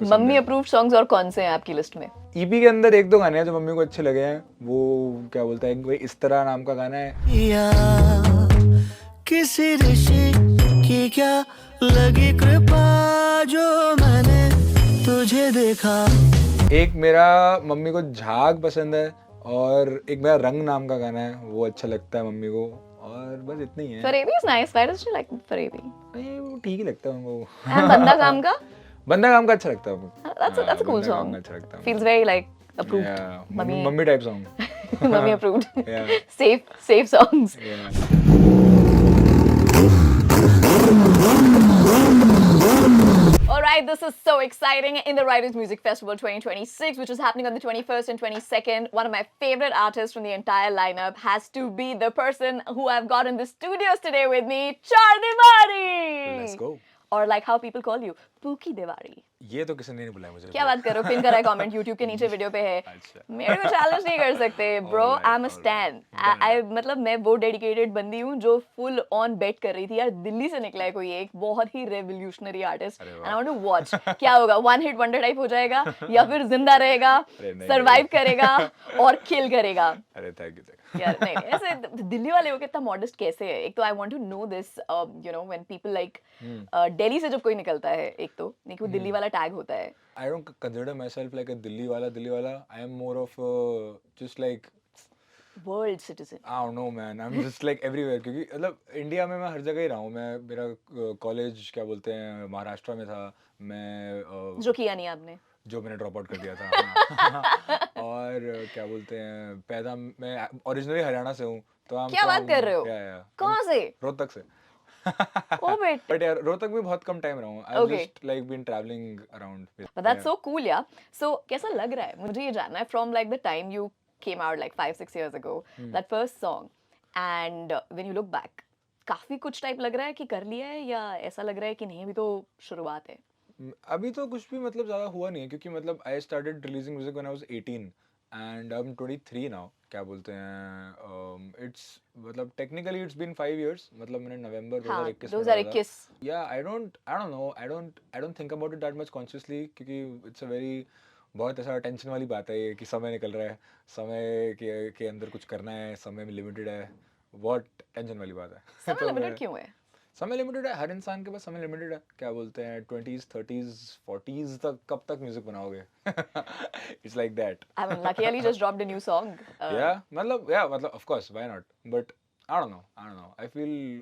Mummy approved songs और कौन से हैं आपकी लिस्ट में? ईपी के अंदर एक दो गाने हैं जो मम्मी को अच्छे लगे हैं। वो क्या बोलता है, कोई इस तरह नाम का गाना है। या किसी ऋषि की क्या लगी कृपा जो मैंने तुझे देखा। एक मेरा मम्मी को झाग पसंद है और एक मेरा रंग नाम का गाना है, वो अच्छा लगता है मम्मी को। और बस इतना ही है। फरेबी is nice. Why does she like फरेबी? नहीं, वो ठीक ही लगता है उनको। And बंदा काम का? बंदा काम का अच्छा लगता है उनको। That's a cool बंदा काम song. का अच्छा लगता है। Feels very like approved. Yeah, mummy mummy type song. Mummy approved. Yeah. Safe songs. Yeah. Alright, this is so exciting in the Writers Music Festival 2026, which is happening on the 21st and 22nd. One of my favorite artists from the entire lineup has to be the person who I've got in the studios today with me, Char Diwari! Let's go. Or like how people call you, Pookie Diwari. ये तो किसी ने नहीं बुलाया मुझे। क्या बात करो, पिन करा है कमेंट YouTube के नीचे वीडियो पे है। अच्छा। मेरे को चैलेंज नहीं कर सकते bro, Alright, I am a alright. Stand. Done. आई मतलब मैं वो डेडिकेटेड बंदी हूँ जो फुल ऑन बेट कर रही थी यार, दिल्ली से निकला है कोई एक बहुत ही रेवोल्यूशनरी आर्टिस्ट अरे एंड वाह। आई वांट टू वॉच क्या होगा, वन हिट वंडर टाइप हो जाएगा या फिर जिंदा रहेगा, अरे नहीं, सरवाइव नहीं। करेगा और किल करेगा। अरे थैंक यू। यार नहीं नहीं, ऐसे दिल्ली वाले हो कितना मॉडेस्ट कैसे है? एक तो I want to know this, you know when people like Delhi से जब कोई निकलता है, एक तो नहीं कोई दिल्ली वाला टैग होता है। I don't consider myself like a Dilli wala. I am more of just like, world citizen. I don't know man. I'm just like everywhere क्योंकि मतलब इंडिया में मैं हर जगह ही रहा हूँ। मैं मेरा कॉलेज क्या बोलते हैं महाराष्ट्र में था। मैं जो किया नहीं आपने। जो मैंने ड्रॉप आउट कर दिया था। हाँ। और क्या बोलते हैं, पैदा मैं ओरिजिनली हरियाणा से हूँ। तो I'm क्या बात from- कर रहे हो? Yeah. कहाँ से? रोहतक से। ओ बेटे। बट यार रोहतक में बहुत कम टाइम रहा हूँ। I've Okay. just like been traveling around. But that's so cool, yeah. So कैसा लग रहा है? मुझे ये जानना है from like the time you came out like 5-6 years ago, that first song, and when you look back, काफी कुछ टाइप लग रहा है कि कर लिया है या ऐसा लग रहा है कि नहीं अभी तो शुरुआत है? अभी तो कुछ भी मतलब ज़्यादा हुआ नहीं है क्योंकि मतलब I started releasing music when I was 18 and I am 23 now. क्या बोलते हैं, इट्स मतलब टेक्निकली इट्स बीन 5 इयर्स। मतलब मैंने नवंबर हाँ 2021 में डाला था। 2021। या आई don't know, I don't think about it that much consciously क्योंकि इट्स अ वेरी बहुत ऐसा टेंशन वाली बात है ये कि समय निकल रहा है, समय के अंदर कुछ करना है, समय में लिमिटेड है। बहुत टेंशन वाली बात है। समय तो लिमिटेड मैं- क्यों है? समय लिमिटेड है, हर इंसान के पास समय लिमिटेड है। क्या बोलते हैं 20s 30s 40s तक कब तक म्यूजिक बनाओगे? It's like that. I mean, Lucky Ali just dropped a new song. मतलब of course why not, but I don't know I feel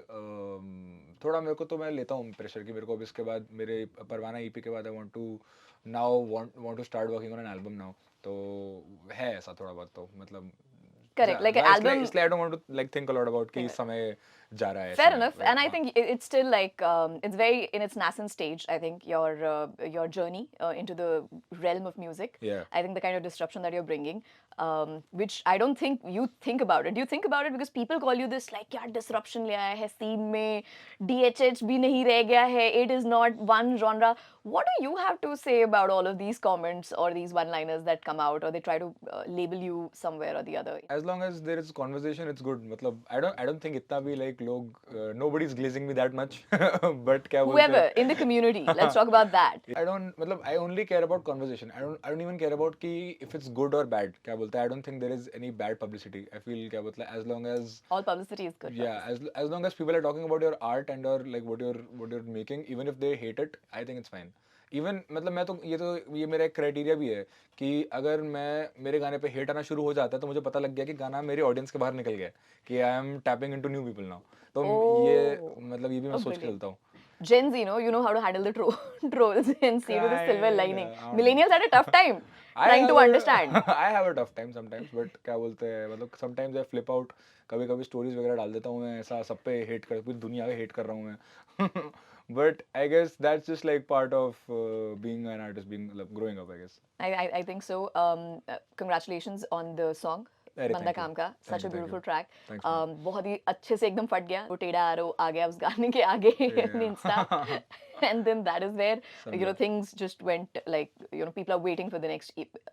थोड़ा मेरे को तो मैं लेता हूँ प्रेशर कि मेरे को अब इसके बाद मेरे परवाना ईपी के बाद I want to start working on an album now. तो है ऐसा थोड़ा बहुत तो मतलब Correct, like an album. इसलिए I don't want to like think a lot about कि समय जा रहा है। Fair समय, enough, and I think it's still like it's very in its nascent stage. I think your journey into the realm of music. Yeah. I think the kind of disruption that you're bringing, which I don't think you think about it. Do you think about it because people call you this like क्या disruption ले आया है scene में, DHH भी नहीं रह गया है, it is not one genre. What do you have to say about all of these comments or these one-liners that come out, or they try to label you somewhere or the other? as long as there is conversation it's good। मतलब I don't think इतना भी like लोग nobody's glazing me that much। but क्या बोलते Whoever हैं, in the community, let's talk about that. I don't मतलब I only care about conversation। I don't even care about कि if it's good or bad। क्या बोलते हैं, I don't think there is any bad publicity। I feel क्या बोलते हैं as long as All publicity is good. yeah as long as people are talking about your art and or like what you're making, even if they hate it, I think it's fine। Even मतलब मैं तो ये मेरा एक criteria भी है कि अगर मैं मेरे गाने पे हेट आना शुरू हो जाता है तो मुझे पता लग गया कि गाना मेरे ऑडियंस के बाहर निकल गया कि I am tapping into new people now. तो ये मतलब ये भी मैं सोच के चलता हूँ। Gen Z, you know how to handle the trolls and see with a silver Kinda, lining. I don't Millennials had a tough time I trying to have a- understand. I have a tough time sometimes, but क्या बोलते हैं मतलब sometimes I flip out। कभी कभी stories वगैरह डाल देता हूँ मैं, ऐसा सब पे हेट कर, पूरी दुनिया पे हेट कर रहा हूँ मैं। but I guess that's just like part of being an artist, being like, growing up I guess। I think so. Congratulations on the song. अरे, बंदा thank you. काम का, Thank such a you, thank beautiful you. Track, Thanks, man. बहुत ही अच्छे से एकदम फट गया, वो टेढ़ा एरो आ गया उस गाने के आगे इन Insta, and then that is where समझा. things just went like people are waiting for the next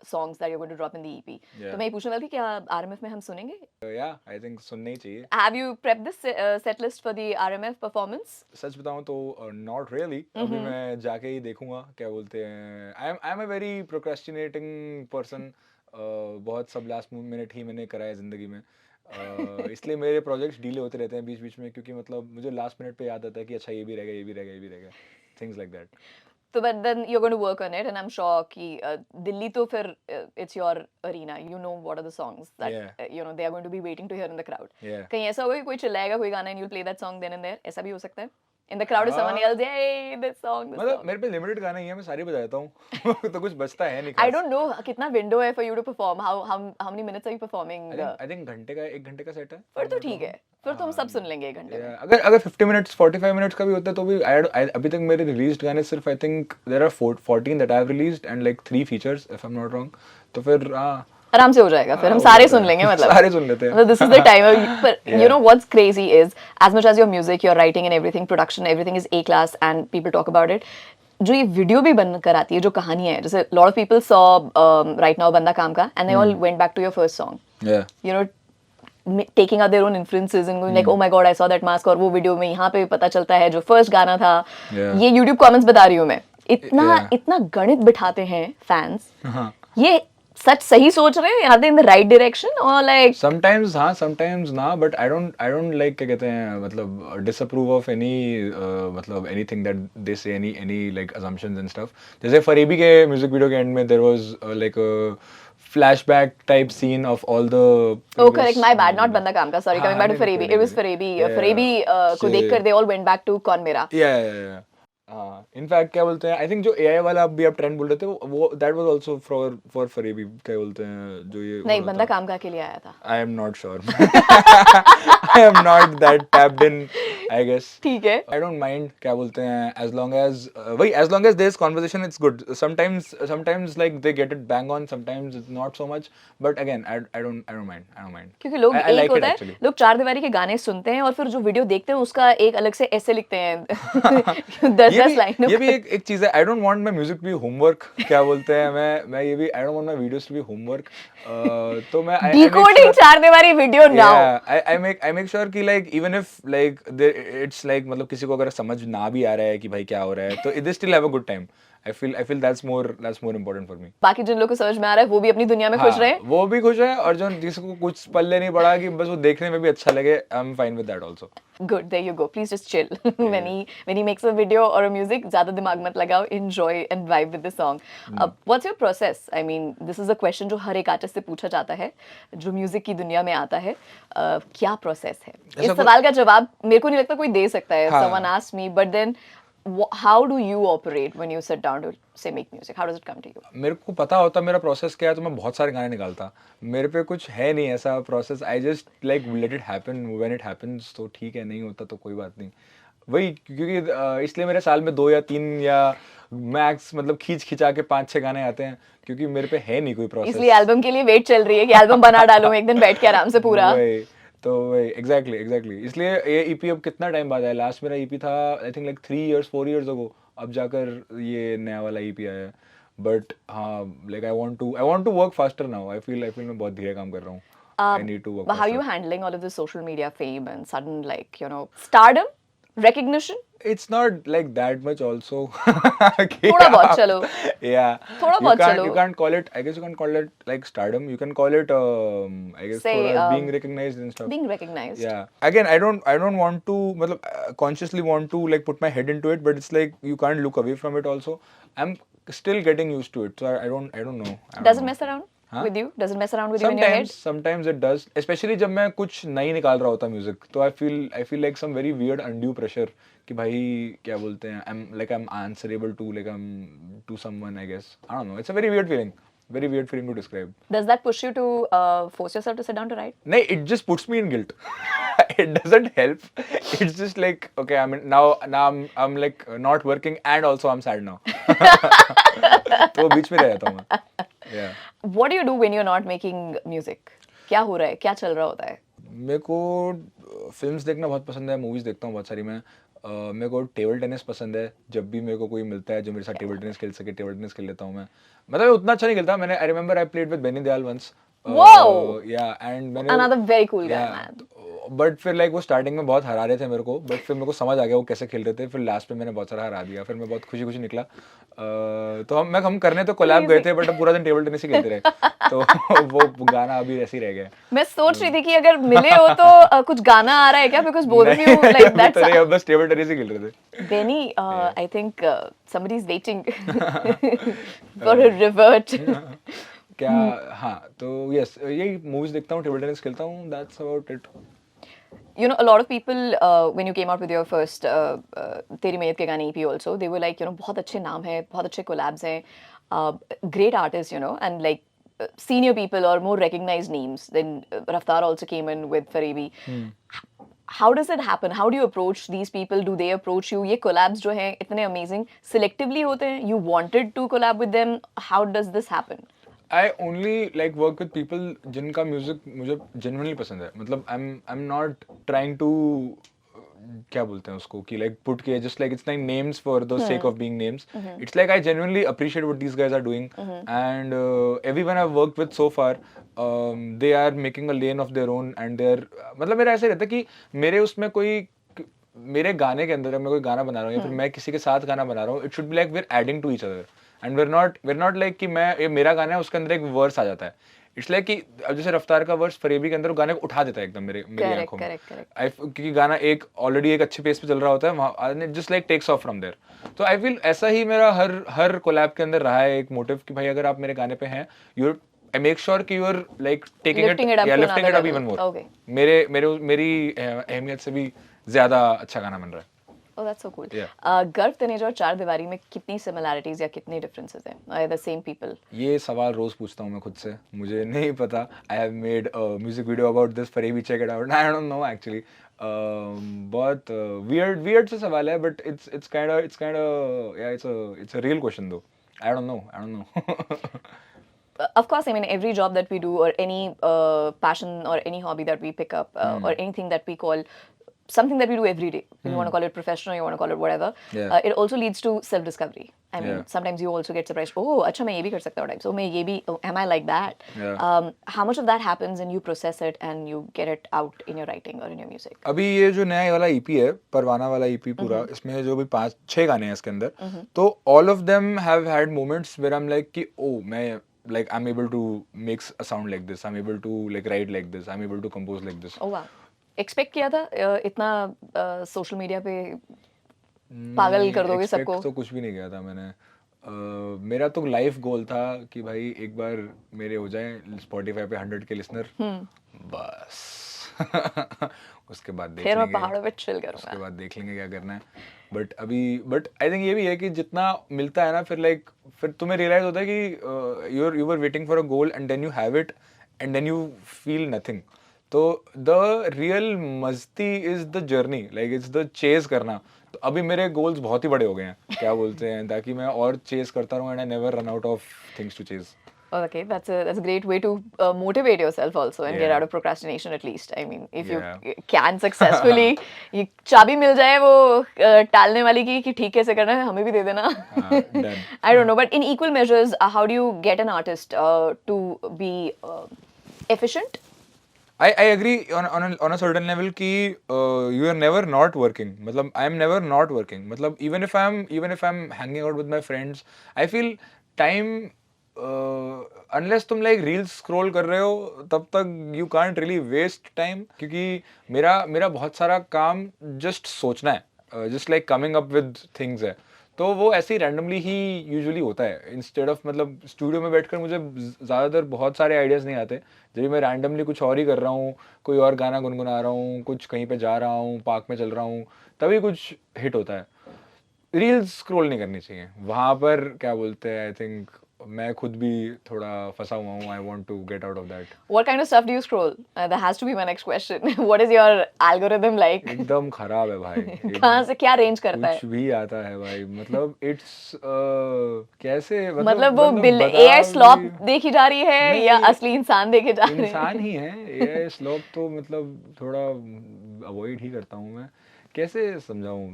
songs that you're going to drop in the EP. Yeah. तो मैं ये पूछने वाली थी क्या RMF में हम सुनेंगे? Yeah, I think सुनना ही चाहिए. Have you prepped this set list for the RMF performance? सच बताऊं तो नॉट रियली. अभी मैं जाके ही देखूंगा क्या बोलते हैं. I am a very procrastinating person. बहुत सब लास्ट मिनट ही मैंने करा है जिंदगी में. इसलिए मेरे प्रोजेक्ट्स डिले होते रहते हैं बीच बीच में, क्योंकि मतलब मुझे लास्ट मिनट पे याद आता है कि अच्छा ये भी रह गया, ये भी रह गया, ये भी रह गया. Things like that. So but then you're going to work on it, and I'm sure कि दिल्ली तो फिर it's your arena. You know what are the songs that Yeah. They are going to be waiting to hear in the crowd. Yeah. कहीं ऐसा होगा कि कोई चिल्लाएगा कोई गाना and you'll play that song then and there? ऐसा भी हो सकता है? In the crowd is someone else, hey, this song, this मतलब song. मेरे पे लिमिटेड गाने ही है, मैं सारी बजाता हूँ. तो कुछ बचता है नहीं I खास. don't know कितना window है for you to perform. How many minutes are you performing? I think एक घंटे का सेट है. फिर तो ठीक है. फिर तो हम सब सुन लेंगे एक घंटे में. Yeah, अगर 50 मिनट्स 45 मिनट्स का भी होता है तो भी अभी तक मेरे रिलीज्ड गाने सिर्फ I think there are 14 that I have released and like 3 features if I am not wrong. तो फिर आराम से हो जाएगा. फिर हम सारे सुन लेंगे मतलब. सारे सुन लेते हैं. So this is the time. But you know what's crazy is, as much as your music, your writing and everything, production, everything is A class and people talk about it. जो ये वीडियो भी बन कर आती है, जो कहानियाँ है, जैसे lot of people saw right now बंदा काम का, and they all went back to your first song. Yeah. Taking out their own influences and going like, oh my god, I saw that mask, और वो video में यहाँ पे पता चलता है जो फर्स्ट गाना था. Yeah. ये YouTube comments बता रही हूँ मैं. इतना गणित बिठाते हैं फैंस. ये सच सही सोच रहे हैं? Are they in the right direction or like? Sometimes हाँ, sometimes ना, but I don't like क्या कहते हैं मतलब disapprove of any मतलब anything that they say, any like assumptions and stuff. जैसे फरेबी के म्यूजिक वीडियो के एंड में there was like a flashback type scene of all the Oh correct, my bad, not बंदा काम का, sorry, coming back to नहीं, फरेबी. नहीं, It was नहीं, फरेबी. yeah, फरेबी को से- देखकर they all went back to कौन मेरा. Yeah. हाँ, इनफैक्ट क्या बोलते हैं, आई थिंक जो एआई वाला भी आप ट्रेंड बोल रहे थे वो दैट वाज आल्सो फॉर फरेबी, क्या बोलते हैं जो ये नहीं, बंदा काम का के लिए आया था. I am not sure. I am not that tapped in, I guess. ठीक है. आई डोंट माइंड क्या बोलते हैं, as long as there is conversation it's good. Sometimes like they get it bang on, sometimes it's not so much, but again I don't mind. क्योंकि लोग I एक like it होता है, actually. लोग चार दीवारी के गाने सुनते हैं और फिर जो वीडियो देखते हैं उसका एक अलग से ऐसे लिखते हैं 10 लाइनों ये भी एक चीज है. I don't want my music to be homework, क्या बोलते हैं, मैं ये भी I don't want my videos to be homework. तो मैं decoding Chaar Diwaari video now. I make sure कि like even if like it's like मतलब किसी को अगर समझ ना भी आ रहा है कि भाई क्या हो रहा है, तो they still have a good time. I feel that's more important for me. बाकी जिन लोगों को समझ में आ रहा है वो भी अपनी दुनिया में खुश रहे. वो भी खुश है, और जो जिसको कुछ पल्ले नहीं पड़ा कि बस वो देखने में भी अच्छा लगे, I'm fine with that also. Good, there you go. Please just chill when he makes a video or a music. ज़्यादा दिमाग मत लगाओ. Enjoy and vibe with the song. What's your process? I mean, this is a question जो हर एक artist से पूछा जाता है जो म्यूजिक की दुनिया में आता है. क्या प्रोसेस है? इस सवाल का जवाब मेरे को नहीं लगता कोई दे सकता है. Someone asked me, but then how do you operate when you sit down to say make music? How does it come to you? मेरे को पता होता मेरा प्रोसेस क्या है तो मैं बहुत सारे गाने निकालता. मेरे पे कुछ है नहीं ऐसा process. I just like let it happen when it happens. तो ठीक है, नहीं होता तो कोई बात नहीं. वही क्योंकि इसलिए मेरे साल में 2 या 3 या मैक्स मतलब खींचा के 5-6 गाने आते हैं, क्योंकि मेरे पे है नहीं कोई प्रोसेस. इसलिए एल्बम के लिए वेट चल रही है कि एल्बम बना डालूं एक दिन बैठ के आराम से पूरा. तो वही एग्जैक्टली इसलिए ये ईपी अब कितना टाइम बाद आया. लास्ट मेरा ईपी था I think like 4 years ago. अब जाकर ये नया वाला ईपी आया है. बट हाँ, like I want to work faster now. I feel मैं बहुत धीरे काम कर रहा हूँ. I need to work. But how are you handling all of this social media fame and sudden stardom, recognition? It's not like that much also. थोड़ा बहुत चलो. Yeah. थोड़ा बहुत चलो. You can't call it. I guess you can't call it like stardom. You can call it. I guess Say, being recognized and stuff. Being recognized. Yeah. Again, I don't want to. मतलब consciously want to like put my head into it, but it's like you can't look away from it also. I'm still getting used to it, so I don't know. Does it mess around with you? Does it mess around with you in your head? Sometimes it does. Especially जब मैं कुछ नहीं निकाल रहा होता music, तो I feel like some very weird undue pressure कि भाई क्या बोलते हैं, I'm answerable to to someone, I guess. I don't know. It's a very weird feeling. Very weird feeling to describe. Does that push you to force yourself to sit down to write? No, it just puts me in guilt. It doesn't help. It's just like, okay, now I'm like not working and also I'm sad now. तो बीच में रह जाता हूँ मैं. Yeah. What do you do when you're not making music? क्या हो रहा है, क्या चल रहा होता है? मेरे को फिल्म्स देखना बहुत पसंद है, मूवीज़ देखता हूँ बहुत सारी मैं। मेरे को टेबल टेनिस पसंद है, जब भी मेरे को कोई मिलता है जो मेरे साथ टेबल टेनिस खेल सके, टेबल टेनिस खेल लेता हूँ मैं। मतलब उतना अच्छा नहीं खेलता मैंने, I remember I played with Benny Dayal once. Whoa! Yeah and मैंने Another very cool guy, yeah man. But फिर लाइक वो स्टार्टिंग में बहुत हरा रहे थे मेरे को, बट फिर मेरे को समझ आ गया वो कैसे खेल रहे थे, फिर लास्ट में मैंने बहुत सारा हरा दिया, फिर मैं बहुत खुशी खुशी निकला। तो हम करने तो कोलैब गए थे, बट हम पूरा दिन टेबल टेनिस ही खेलते रहे। तो वो गाना अभी ऐसे ही रह गया। मैं सोच रही थी कि अगर मिले हो तो कुछ गाना आ रहा है क्या, because both of you like अभी दैट्स तो नहीं, हम बस टेबल टेनिस ही खेल रहे थे। Benny, I think somebody is waiting for a revert. क्या, हाँ तो यस यही मूवीज देखता हूँ, टेबल टेनिस खेलता हूँ, that's about it. You know, a lot of people, when you came out with your first तेरी मैयत के गाने EP also, they were like, you know, बहुत अच्छे नाम है, बहुत अच्छे collabs हैं, great artists, you know, and like senior people or more recognized names. Then Raftaar also came in with Farebi. How does it happen? How do you approach these people? Do they approach you? ये collabs जो हैं इतने amazing, selectively होते हैं? You wanted to collab with them? How does this happen? I only like work with people जिनका music मुझे genuinely पसंद है। मतलब I'm not trying to क्या बोलते हैं उसको कि like put के just like it's like names for the sake of being names. It's like I genuinely appreciate what these guys are doing, and everyone I've worked with so far, they are making a lane of their own, and they're मतलब मेरा ऐसे रहता है कि मेरे उसमें कोई मेरे गाने के अंदर मैं कोई गाना बना रहा हूँ या फिर मैं किसी के साथ गाना बना रहा हूँ, it should be like we are adding to each other, and we're not like कि मैं ये मेरा गाना है उसके अंदर एक वर्स आ जाता है। इट्स लाइक कि अब जैसे रफ्तार का वर्स फरेबी के अंदर वो गाने को उठा देता है एकदम मेरी आंखों में। क्योंकि गाना एक ऑलरेडी एक अच्छे पेस पे चल रहा होता है, वहाँ just like takes off from there. तो आई फील ऐसा ही मेरा हर कोलैब के अंदर रहा है एक मोटिव कि भाई अगर आप मेरे गाने पे हैं, यूर आई मेक श्योर कि यूर लाइक टेकिंग इट या lifting it up even more. मेरी अहमियत से भी ज्यादा अच्छा गाना बन रहा है। Oh, that's so cool. Yeah. गर्व तनेजा और चार दीवारी में कितनी similarities या कितने differences हैं? Are they the same people? ये सवाल रोज पूछता हूँ मैं खुद से, मुझे नहीं पता। I have made a music video about this, Farebi check it out, I don't know actually. बहुत वियर्ड से सवाल है, but it's kind of yeah, it's a real question though. I don't know. Of course, I mean, every job that we do or any passion or any hobby that we pick up or anything that we call something that we do every day, you want to call it professional, you want to call it whatever, Yeah. it also leads to self-discovery. I mean, Yeah. sometimes you also get surprised, oh, अच्छा मैं ये भी कर सकता हूँ types, oh मैं ये भी, oh, am I like that? Yeah. How much of that happens and you process it and you get it out in your writing or in your music? अभी ये जो नया वाला ईपी है, परवाना वाला ईपी पूरा, इसमें जो भी 5-6 गाने हैं इसके अंदर, तो all of them have had moments where I'm like कि oh मैं like I'm able to make a sound like this, I'm able to like write like this, I'm able to compose like this. Oh wow. Expect किया था इतना social media पे पागल कर दोगे Expect सबको? तो कुछ भी नहीं किया था मैंने। मेरा तो लाइफ गोल था कि भाई एक बार मेरे हो जाए स्पॉटिफाई पे 100 के लिसनर, बस उसके बाद देख फिर मैं लेंगे, पहाड़ों पे चिल उसके करूंगा। बाद देख लेंगे क्या करना है। बट आई थिंक ये भी है कि जितना मिलता है ना, फिर तुम्हें रियलाइज होता है कि you were waiting for a goal and then you have it and then you feel nothing. तो the real masti is the journey, like it's the chase करना। तो अभी मेरे गोल्स बहुत ही बड़े हो गए हैं, क्या बोलते हैं, ताकि मैं और चेज करता रहूं and I never run out of things to chase. Okay, that's a great way to motivate yourself also and get Yeah. out of procrastination at least. I mean, if Yeah. you can successfully, ये चाबी मिल जाए वो टालने वाली की कि ठीक कैसे करना है, हमें भी दे देना। Done. I don't know, but in equal measures, how do you get an artist to be efficient? I agree on a certain level कि you are never not working. मतलब I am never not working. मतलब even if I'm hanging out with my friends, I feel time unless तुम like reels scroll कर रहे हो तब तक you can't really waste time, क्योंकि मेरा बहुत सारा काम just सोचना है, just like coming up with things है। तो वो ऐसे ही रैंडमली ही यूजुअली होता है, इंस्टेड ऑफ मतलब स्टूडियो में बैठकर मुझे ज़्यादातर बहुत सारे आइडियाज़ नहीं आते। जब मैं रैंडमली कुछ और ही कर रहा हूँ, कोई और गाना गुनगुना रहा हूँ, कुछ कहीं पे जा रहा हूँ, पार्क में चल रहा हूँ, तभी कुछ हिट होता है। रील्स स्क्रॉल नहीं करनी चाहिए वहाँ पर, क्या बोलते हैं, आई थिंक मैं खुद भी थोड़ा फंसा हुआ हूँ. I want to get out of that. What kind of stuff do you scroll? That has to be my next question. What is your algorithm like? एकदम खराब है भाई. कहाँ से क्या रेंज करता है? कुछ भी आता है भाई. मतलब it's कैसे मतलब वो बता AI स्लॉप भी- देखी जा रही है नहीं, या असली इंसान देखे जा रहे हैं? इंसान ही है. ये स्लॉप तो मतलब थोड़ा अवॉइड ही करता हूँ मैं. कैसे समझाऊं?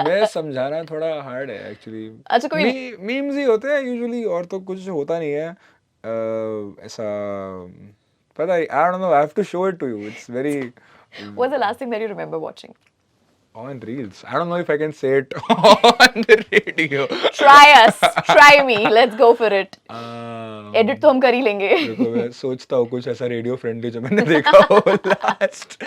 मैं समझाना थोड़ा हार्ड है एक्चुअली. अच्छा, कोई मीम्स ही होते हैं यूजुअली, और तो कुछ होता नहीं है ऐसा. पता है, I don't know, I have to show it to you. It's very what's the last thing that you remember watching? on reels. I don't know if I can say it on the radio. Try us. Try me. Let's go for it. Edit तो हम कर ही लेंगे. देखो, मैं सोचता हूँ कुछ ऐसा रेडियो फ्रेंडली जो मैंने देखा हो लास्ट.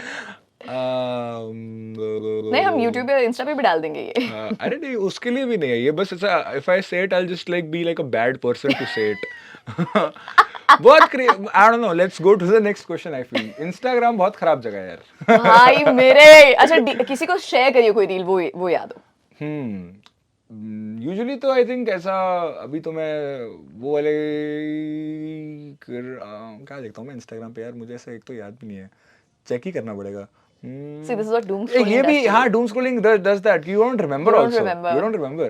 नहीं, हम YouTube पे इंस्टा पे भी डाल देंगे ये. अरे नहीं, उसके लिए भी नहीं है ये. बस ऐसा, if I say it, I'll just like be like a bad person to say it. बहुत I don't know. Let's go to the next question. I feel Instagram बहुत खराब जगह है यार. भाई मेरे, अच्छा किसी को शेयर करिए कोई रील, वो याद हो. यूजुअली तो आई थिंक ऐसा, अभी तो मैं वो वाले क्या देखता हूँ मैं इंस्टाग्राम पे यार. मुझे ऐसा एक तो याद भी नहीं है, चेक ही करना पड़ेगा. See, this is what doom ये scrolling भी, does to हाँ, you. doom scrolling does that. You don't remember You don't also. remember. You don't remember.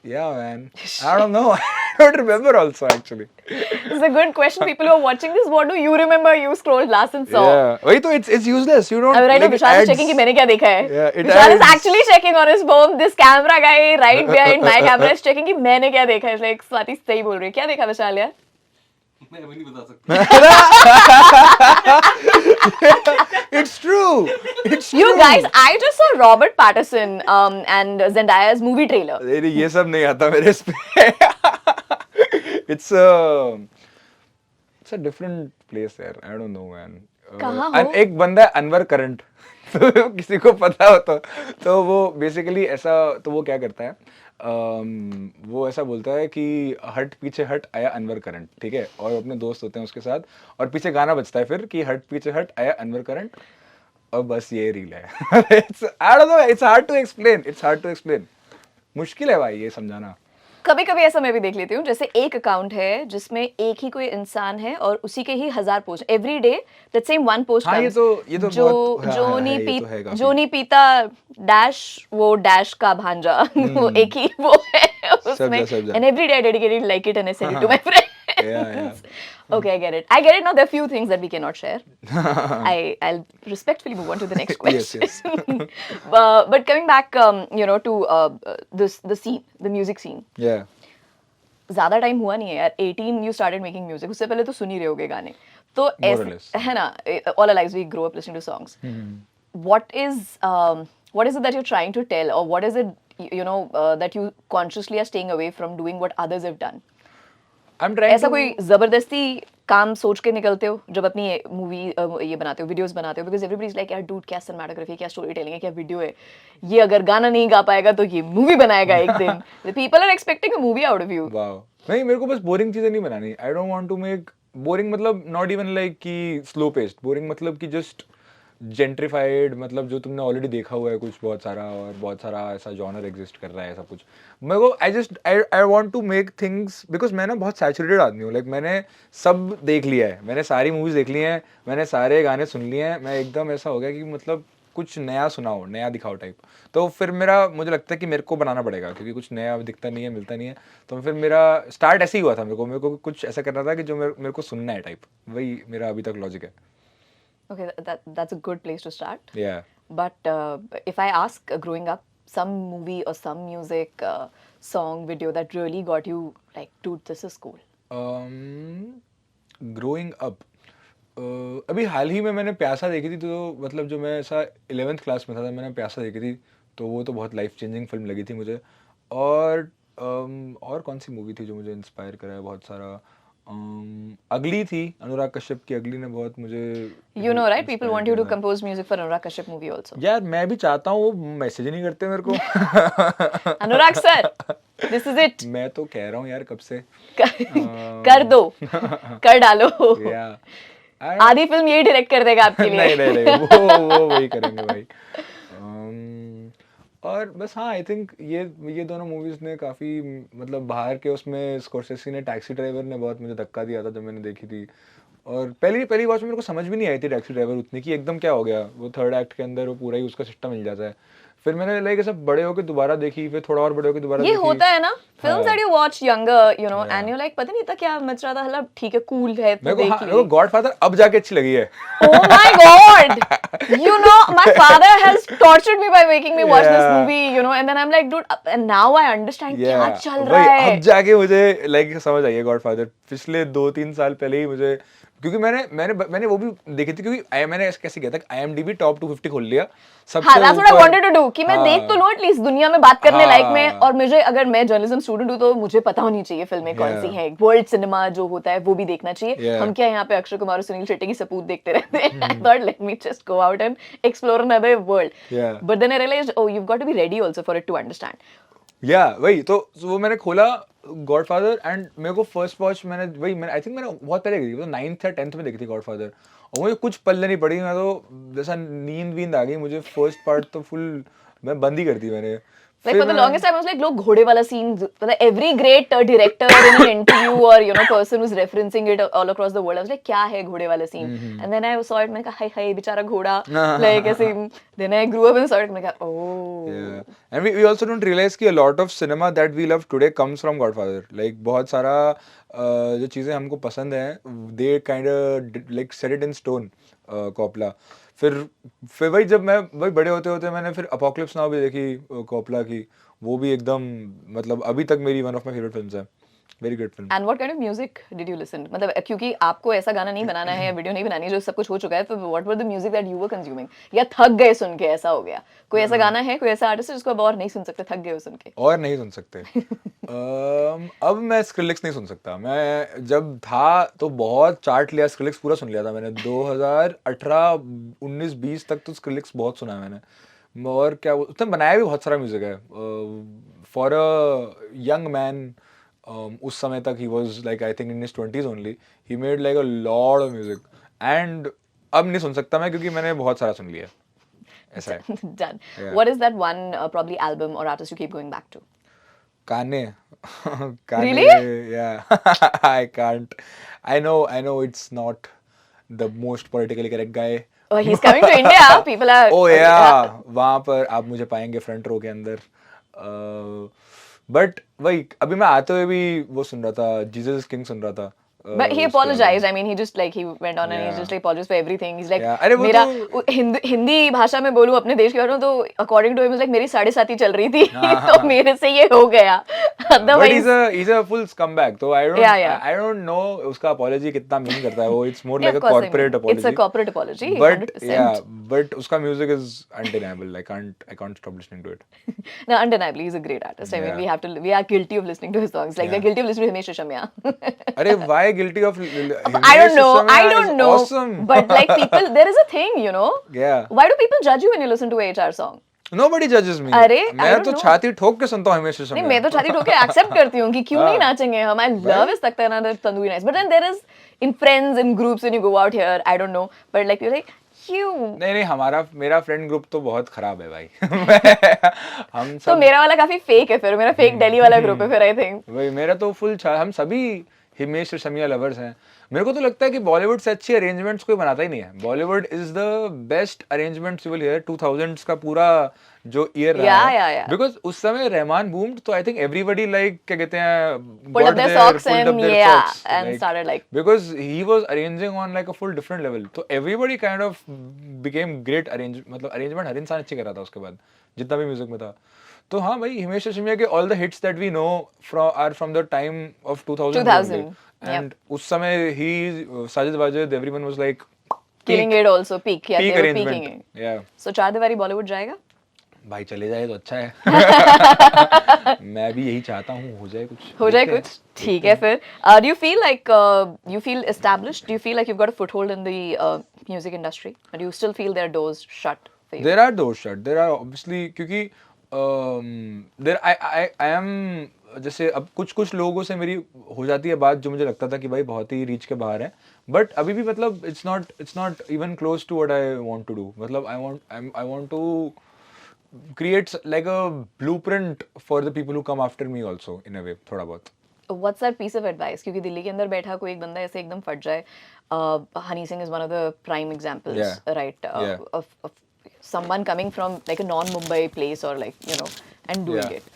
Yeah, man. I don't know. I don't remember also actually. This is a good question. People who are watching this, what do you remember you scrolled last and saw? Yeah. वही तो, it's useless. You don't. अब right now like, Vishal is ads- checking कि मैंने क्या देखा है. Yeah, it Vishal is adds- actually checking on his phone. This camera guy right behind my camera is checking कि मैंने क्या देखा है. It's like स्वाति सही बोल रही है. क्या देखा विशाल यार? मैं अभी नहीं बता सकता. It's true. It's true. You guys, I just saw Robert Pattinson and Zendaya's movie trailer. अरे ये सब नहीं आता मेरे इस पे. It's a different place यार. I don't know man. कहाँ हो? एक बंदा है अनवर करंट. तो किसी को पता हो तो वो बेसिकली ऐसा, तो वो क्या करता है, वो ऐसा बोलता है कि हट पीछे हट आया अनवर करंट, ठीक है, और अपने दोस्त होते हैं उसके साथ, और पीछे गाना बजता है फिर कि हट पीछे हट आया अनवर करंट, और बस ये रील है. I don't know, it's hard to explain. It's hard to explain. मुश्किल है भाई ये समझाना. कभी कभी ऐसा मैं भी देख लेती हूँ, जैसे एक अकाउंट है जिसमें एक ही कोई इंसान है और उसी के ही 1000 post every day, that same one post. हाँ, ये तो बहुत- हाँ, जो हाँ, नहीं ये तो है काफी. जो नहीं पीता डैश, वो डैश का भांजा. वो एक ही वो है उसमें. समझा. And every day I dedicated like it and I send it to my friends. Yeah. Okay, I get it. Now there are few things that we cannot share. I'll respectfully move on to the next question. Yes, But coming back, to the scene, the music scene. Yeah. ज़्यादा time हुआ नहीं है यार. 18 you started making music. उससे पहले तो सुन ही रहे होगे गाने. तो More or less. है ना, all our lives we grow up listening to songs. What is it that you're trying to tell, or what is it that you consciously are staying away from doing what others have done? I'm trying ऐसा to- कोई जबरदस्ती काम सोच के निकलते हो जब अपनी मूवी ये बनाते हो, वीडियोस बनाते हो? बिकॉज एवरीबडी इज लाइक यार डूड, क्या सिनेमैटोग्राफी, क्या स्टोरी टेलिंग है, क्या वीडियो है, ये अगर गाना नहीं गा पाएगा तो ये मूवी बनाएगा एक दिन. The people are expecting a movie out of you. Wow. नहीं, मेरे को बस बोरिंग चीजें नहीं बनानी. I don't want to make boring, मतलब नॉट इवन लाइक कि स्लो पेस्ड बोरिंग, मतलब कि जस्ट जेंट्रिफाइड, मतलब जो तुमने ऑलरेडी देखा हुआ है कुछ बहुत सारा, और बहुत सारा ऐसा जॉनर एग्जिस्ट कर रहा है, ऐसा कुछ. मेरे को I want to make things, because मैं ना बहुत सैचुरेटेड आदमी हूँ. लाइक मैंने सब देख लिया है, मैंने सारी मूवीज देख ली हैं, मैंने सारे गाने सुन लिए हैं. मैं एकदम ऐसा हो गया कि मतलब कुछ नया सुनाओ, नया दिखाओ टाइप. तो फिर मुझे लगता है कि मेरे को बनाना पड़ेगा, क्योंकि कुछ नया दिखता नहीं है, मिलता नहीं है. तो फिर मेरा स्टार्ट ऐसे ही हुआ था. मेरे को कुछ ऐसा करना था कि जो मेरे को सुनना है टाइप. वही मेरा अभी तक लॉजिक है. Okay, that's a good place to start. Yeah. But if I ask, growing up, some movie or some music, song, video that really got you like, dude, this is cool. Growing up, अभी हाल ही में मैंने प्यासा देखी थी. तो मतलब जो मैं ऐसा 11th क्लास में था, मैंने प्यासा देखी थी. तो वो तो बहुत लाइफ चेंजिंग फिल्म लगी थी मुझे. और कौन सी मूवी थी जो मुझे इंस्पायर करा है बहुत सारा? अगली थी, अनुराग कश्यप की अगली ने बहुत मुझे, You know, right? People want you to compose music for Anurag Kashyap movie also. यार मैं भी चाहता हूँ, वो मैसेज ही नहीं करते मेरे को. Anurag sir, this is it. मैं तो कह रहा हूँ यार कब से. कर दो, कर डालो. Yeah. आधी फिल्म यही डायरेक्ट कर देगा आपके लिए. नहीं वो वही करेंगे भाई. और बस हाँ आई थिंक ये दोनों मूवीज ने काफ़ी मतलब बाहर के उसमें स्कॉर्सेसी ने टैक्सी ड्राइवर ने बहुत मुझे धक्का दिया था जब मैंने देखी थी। और पहली वॉच में मेरे को समझ भी नहीं आई थी टैक्सी ड्राइवर उतनी कि एकदम क्या हो गया, वो थर्ड एक्ट के अंदर वो पूरा ही उसका सिस्टम मिल जाता है। फिर मैंने लाइक ऐसा बड़े होकर दोबारा देखी, फिर थोड़ा और बड़े होकर दोबारा ये देखी। होता है ना फिल्म्स हाँ। That you watch younger you know Yeah. And you like पता नहीं था क्या मच रहा था, मतलब ठीक है कूल है तो मेरे को देख मेरे को ली। गॉडफादर अब जाके अच्छी लगी है। Oh my God! You know, my father has tortured me by making me watch this Yeah. movie, you know, and then I'm like, dude, and now I understand क्या Yeah, चल रहा वही है। अब जाके मुझे लाइक समझ आई है गॉडफादर। पिछले 2-3 साल पहले ही मुझे, क्योंकि मैंने वो भी देखी थी, क्योंकि मैंने ऐसे कैसे किया था, IMDb टॉप 250 खोल लिया सबसे हाँ, that's what I ऊपर। wanted to do कि मैं देख तो लूं एटलीस्ट दुनिया में बात करने लायक में, हाँ। और मुझे अगर मैं जर्नलिज्म स्टूडेंट हूं तो मुझे पता होनी चाहिए फिल्में कौन सी Yeah. हैं, वर्ल्ड सिनेमा जो होता है वो भी देखना चाहिए। Yeah. हम क्या यहाँ पे अक्षय कुमार और सुनील शेट्टी की सपूत देखते रहते हैं। I thought let me just go out and explore another world. Yeah. But then I realized oh you've got to be ready also for it to understand. या वही तो वो मैंने खोला गॉडफादर एंड मेरे को फर्स्ट वॉच मैंने I think मैंने बहुत पहले देखी थी, मतलब 9th या 10th में देखी थी गॉडफादर, और मुझे कुछ पल्ले नहीं पड़ी। मैं तो जैसा नींद आ गई मुझे, फर्स्ट पार्ट तो फुल मैं बंद ही कर दी मैंने। Like फिर for the मैं- longest time, I was like, लोग घोड़े वाला scene, मतलब every great director in an interview or you know person was referencing it all across the world. I was like, क्या है घोड़े वाला scene? And then I saw it, मैंने कहा, हाय हाय बेचारा घोड़ा, like ऐसे. Then I grew up and saw it, मैंने कहा, oh. Yeah. And we also don't realize कि a lot of cinema that we love today comes from Godfather. Like बहुत सारा जो चीज़ें हमको पसंद हैं, they kind of like set it in stone, कॉपला। फिर वही जब मैं वही बड़े होते होते मैंने फिर अपोकलिप्स नाउ भी देखी कॉपला की, वो भी एकदम मतलब अभी तक मेरी one of my favourite films है। Very good film. And what kind of music did you listen? मतलब क्योंकि आपको ऐसा गाना नहीं बनाना है या वीडियो नहीं बनानी है जो सब कुछ हो चुका है, तो what were the music that you were consuming? या थक गए सुन के ऐसा हो गया? कोई ऐसा गाना है, कोई ऐसा आर्टिस्ट है जिसको अब और नहीं सुन सकते, थक गए हो सुन के? और नहीं सुन सकते। अब मैं स्क्रिलेक्स नहीं सुन सकता। मैं जब था तो बहुत चार्ट लिया, स्क्रिलेक्स पूरा सुन लिया था मैंने 2018 19 20 तक तो स्क्रिलेक्स बहुत सुना है मैंने। और क्या उसने बनाया भी बहुत सारा म्यूजिक है फॉर अ यंग मैन। उस समय तक he was like I think in his 20s only, he made like a lot of music and अब नहीं सुन सकता मैं क्योंकि मैंने बहुत सारा सुन लिया। ऐसा है। Done. Yeah. What is that one probably album or artist you keep going back to? Kanye. Really? Yeah. I can't. I know it's not the most politically correct guy. Oh, he's coming to India. People are. Oh yeah, वहाँ पर आप मुझे पाएंगे front row के अंदर। But वही अभी मैं आते हुए भी वो सुन रहा था, जीसस किंग सुन रहा था। But he उसके apologized. album। I mean, he just like he went on and he Yeah. just like apologized for everything. He's like, Yeah. अरे वो मेरा तो- हिंदी भाषा में बोलूं अपने देश के बारे में तो according to him is like मेरी 7.5 चल रही थी हाँ। तो मेरे से ये हो गया। But Otherwise, he's a full scumbag. तो Yeah. I don't know उसका apology कितना mean करता है वो। It's more Yeah, like of a course, I corporate mean, apology. It's a corporate apology. But 100%. yeah, but उसका music is undeniable. I can't stop listening to it. No, undeniably, he's a great artist. I mean, Yeah. we are guilty of listening to his songs. Like we're Yeah. guilty of listening to Himesh Reshammiya. अरे why guilty of I don't know. I don't know. Awesome. But like people, there is a thing, you know. Yeah. Why do people judge you when you listen to a HR song? Nobody judges me. अरे, I मैं don't तो know. छाती ठोक के सुनता हूँ हमेशा नहीं, मैं तो छाती ठोक के एक्सेप्ट करती हूँ कि क्यों नहीं नाचेंगे हम। I love his तख्ता ना tandoori nice. But then there is in friends in groups when you go out here, I don't know. But like you're like you. नहीं मेरा फ्रेंड ग्रुप तो बहुत खराब है भाई। हम तो सब मेरा वाला काफी फेक है फिर, मेरा फेक दिल्ली वाला ग्रुप है फिर आई थिंक. वही मेरा तो फुल हम सभी हिमेश रेशमिया लवर्स हैं। मेरे को तो लगता है कि बॉलीवुड से अच्छी अरेंजमेंट्स कोई बनाता ही नहीं है। Bollywood is the best arrangements you will hear. 2000s का पूरा जो ईयर रहा है, बिकॉज उस समय रहमान बूम्ड तो आई थिंक एवरीबॉडी लाइक क्या कहते हैं Pulled up their socks and yeah, and started like because he was arranging on like a full different level, तो everybody kind of became great मतलब अरेंजमेंट हर इंसान अच्छी कर रहा था उसके बाद जितना भी म्यूजिक में था। तो हाँ भाई हिमेश रेशमिया के all the hits that we know are from the time of 2000 2000, and उस समय he Sajid Wajid everyone was like killing it also peak. Yeah, peak they were peaking arrangement. it. Yeah. So चार दीवारी बॉलीवुड जाएगा? भाई चले जाए तो अच्छा है। मैं भी यही चाहता हूँ, हो जाए कुछ। हो जाए देखते हैं। कुछ ठीक है फिर. Do you feel like you feel established? Do you feel like you've got a foothold in the music industry? Or do you still feel there are doors shut for you? There are doors shut. There are obviously क्योंकि there I am जैसे अब कुछ लोगों से मेरी हो जाती है बात जो मुझे लगता था कि भाई बहुत ही रीच के बाहर है, बट अभी भी मतलब it's not even close to what I want to do. मतलब I want to creates like a blueprint for the people who come after me also in a way थोड़ा बहुत. What's that piece of advice? क्योंकि दिल्ली के अंदर बैठा कोई एक बंदा ऐसे एकदम फट जाए. Honey Singh is one of the prime examples, Yeah. right? Yeah. Of someone coming from like a non-Mumbai place or like, you know, and doing Yeah. it.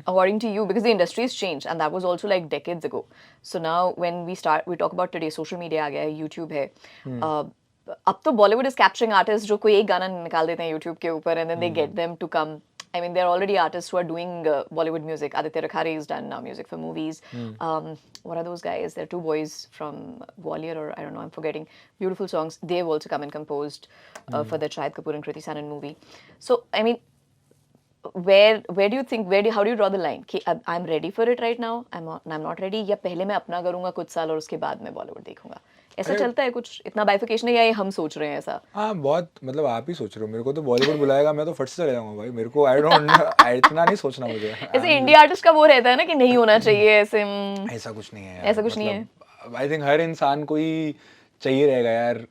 According to you, because the industry has changed and that was also like decades ago. So now when we talk about today, social media आ गया है, YouTube है. अब तो Bollywood is capturing artists जो कोई एक गाना निकाल देते हैं YouTube के ऊपर and then they get them to come. I mean, there are already artists who are doing Bollywood music. Aditya Rakhare has done music for movies. What are those guys? There are two boys from Gwalior, or I don't know, I'm forgetting. Beautiful songs. They've also come and composed for the Shahid Kapoor and Kriti Sanon movie. So, I mean, where do you think, how do you draw the line? कि I'm ready for it right now, I'm not ready, या पहले मैं अपना करूँगा कुछ साल और उसके बाद मैं बॉलीवुड देखूंगा. ऐसा चलता है कुछ, इतना बाइफिकेशन है या ये हम सोच रहे हैं ऐसा? हाँ बहुत मतलब आप ही सोच रहे हो. मेरे को तो बॉलीवुड बुलाएगा मैं तो फट से चले जाऊंगा भाई. मेरे को आई डोंट इतना नहीं सोचना मुझे. ऐसे इंडिया आर्टिस्ट का वो रहता है ना कि नहीं होना चाहिए ऐसे. ऐसा कुछ नहीं है यार. ऐसा कुछ नहीं है. आई थिंक हर इंसान को ही चाहिए रहेगा यार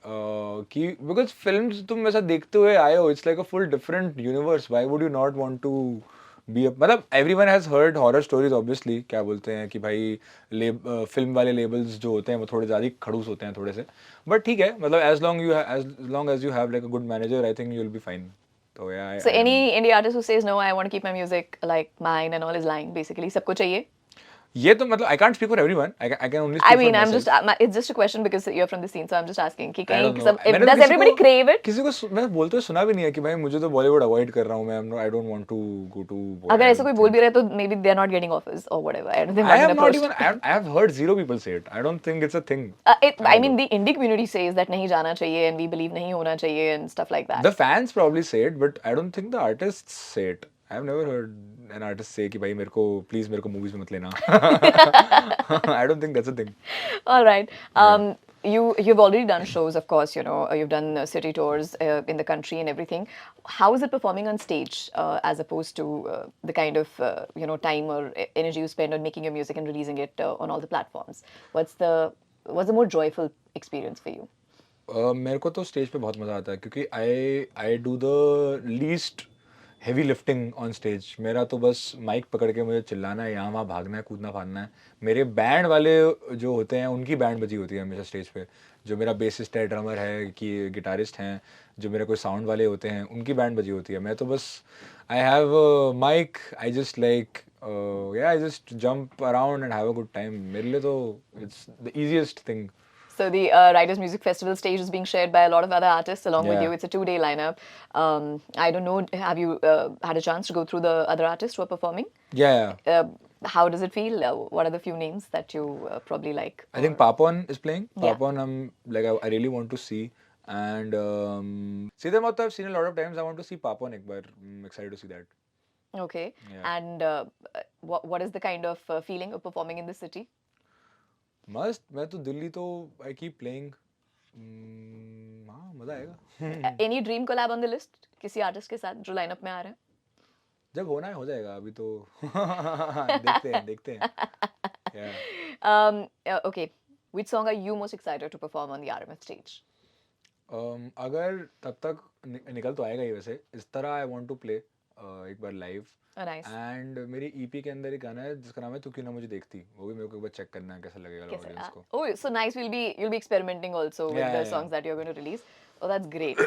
कि बिकॉज फिल्म्स तुम ऐसा देखते हुए आए हो. It's like a full different universe. Why would you not want to be मतलब everyone has heard horror stories obviously. क्या बोलते हैं कि भाई फिल्म वाले लेबल्स जो होते हैं वो थोड़े ज़्यादा खड़ूस होते हैं थोड़े से. बट ठीक है मतलब as long as you have like a good manager I think you will be fine. तो यार So any indie artist who says no, I want to keep my music like mine and all is lying basically. सबको चाहिए. ये तो मतलब I can't speak for everyone. I can only I mean, I'm just it's just a question because you're from the scene, so I'm just asking कि कहीं सब मैंने does everybody crave it? किसी को मैं बोलते हुए सुना भी नहीं है कि भाई मुझे तो बॉलीवुड अवॉइड कर रहा हूँ मैं. I don't want to go to. अगर ऐसा कोई बोल भी रहा है तो maybe they're not getting offers or whatever. I don't think I have not even I have heard zero people say it. I don't think it's a thing. I mean, the indie community says that नहीं जाना चाहिए and we believe नहीं होना चाहिए and stuff like that. The fans probably say it, but I don't think the artists say it. I've never heard an artist say कि भाई मेरे को please मेरे को movies में मत लेना. I don't think that's a thing. All right. You've already done shows, of course. You know, you've done city tours in the country and everything. How is it performing on stage as opposed to the kind of time or energy you spend on making your music and releasing it on all the platforms? What's the more joyful experience for you? मेरे को तो stage पे बहुत मज़ा आता है क्योंकि I do the least heavy lifting on stage. मेरा तो बस माइक पकड़ के मुझे चिल्लाना है, यहाँ वहाँ भागना है, कूदना फाड़ना है. मेरे बैंड वाले जो होते हैं उनकी बैंड बजी होती है हमेशा स्टेज पे. जो मेरा बेसिस्ट है, ड्रमर है, कि गिटारिस्ट हैं, जो मेरे कोई साउंड वाले होते हैं उनकी बैंड बजी होती है. मैं तो बस I have mic, I just like I just jump around and have a good time. मेरे लिए तो it's the easiest thing. So the Writers Music Festival stage is being shared by a lot of other artists along with Yeah. you. It's a 2-day lineup. I don't know, have you had a chance to go through the other artists who are performing? Yeah. How does it feel? What are the few names that you probably like? I think Papon is playing. Yeah. Papon, I really want to see. And Seetha Mautta I've seen a lot of times. I want to see Papon ek baar. I'm excited to see that. Okay. Yeah. And what is the kind of feeling of performing in the city? मस्त. मैं तो दिल्ली तो I keep playing. हाँ मज़ा आएगा. Any dream collab on the list? किसी artist के साथ जो lineup में आ रहे हैं? जब होना है हो जाएगा. अभी तो देखते हैं. Yeah. Okay. Which song are you most excited to perform on the RMF stage? अगर तब तक निकल तो आएगा ही वैसे. इस तरह I want to play एक बार live. Oh, nice. एंड मेरी EP के अंदर एक गाना है जिसका नाम है तू क्यों ना मुझे देखती. वो भी मेरे को एक बार चेक करना है कैसा लगेगा ऑडियंस को. Oh, so nice. You'll be experimenting also with the songs that you're going to release. Oh, that's great.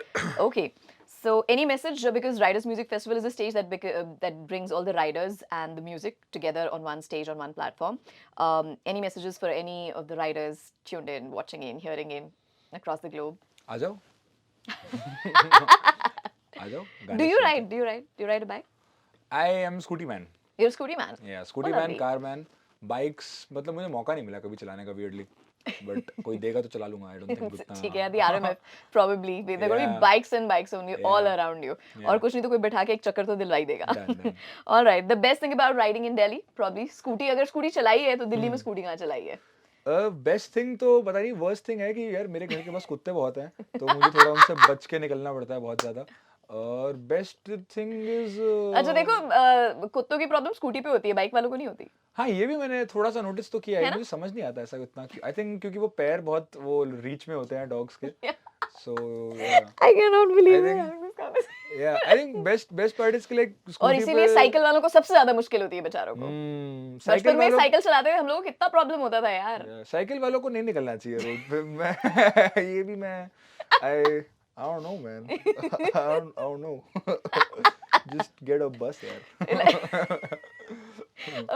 Okay. So any message, because Writers Music Festival is a stage that brings all the writers and the music together on one stage, on one platform. Any messages for any of the writers tuned in, watching in, hearing in across the globe? आ जाओ. आ जाओ. Do you ride a bike? I am scooty man. You're a scooty man. Yeah, scooty Oh, man, lovely. car man. Bikes मतलब मुझे मौका नहीं मिला कभी चलाने का weirdly. But कोई देगा तो चला लूँगा. I don't think उतना. ठीक है, the RMF probably there are going to be Yeah. bikes and bikes only all Yeah. around you. Yeah. और कुछ नहीं तो कोई बैठा के एक चक्कर तो दिलवाई देगा. Done. All right, the best thing about riding in Delhi probably scooty. अगर scooty चलाई है तो दिल्ली में scooty कहाँ चलाई है? बेस्ट थिंग तो पता नहीं. वर्स्ट थिंग है कि यार मेरे घर के पास कुत्ते बहुत हैं तो मुझे थोड़ा उनसे बच के निकलना पड़ता है बहुत ज़्यादा. और बेस्ट थिंग इज अच्छा देखो, कुत्तों की प्रॉब्लम स्कूटी पे होती है, बाइक वालों को नहीं होती. हाँ ये भी मैंने थोड़ा सा नोटिस तो किया है है, ना? मुझे समझ नहीं आता ऐसा इतना, आई थिंक क्योंकि वो पैर बहुत वो रीच में होते हैं डॉग्स के, सो I cannot believe I we're think- having this conversation. I think best part इसके लिए और स्कूटी इसीलिए पे साइकिल वालों को सबसे ज्यादा मुश्किल होती है बेचारों को। साइकिल बचपन में वालों साइकिल चलाते हुए हम लोगों को कितना प्रॉब्लम होता था यार। साइकिल वालों को नहीं निकलना चाहिए रोड पे। मैं ये भी मैं I don't know man, I don't know, just get a bus यार।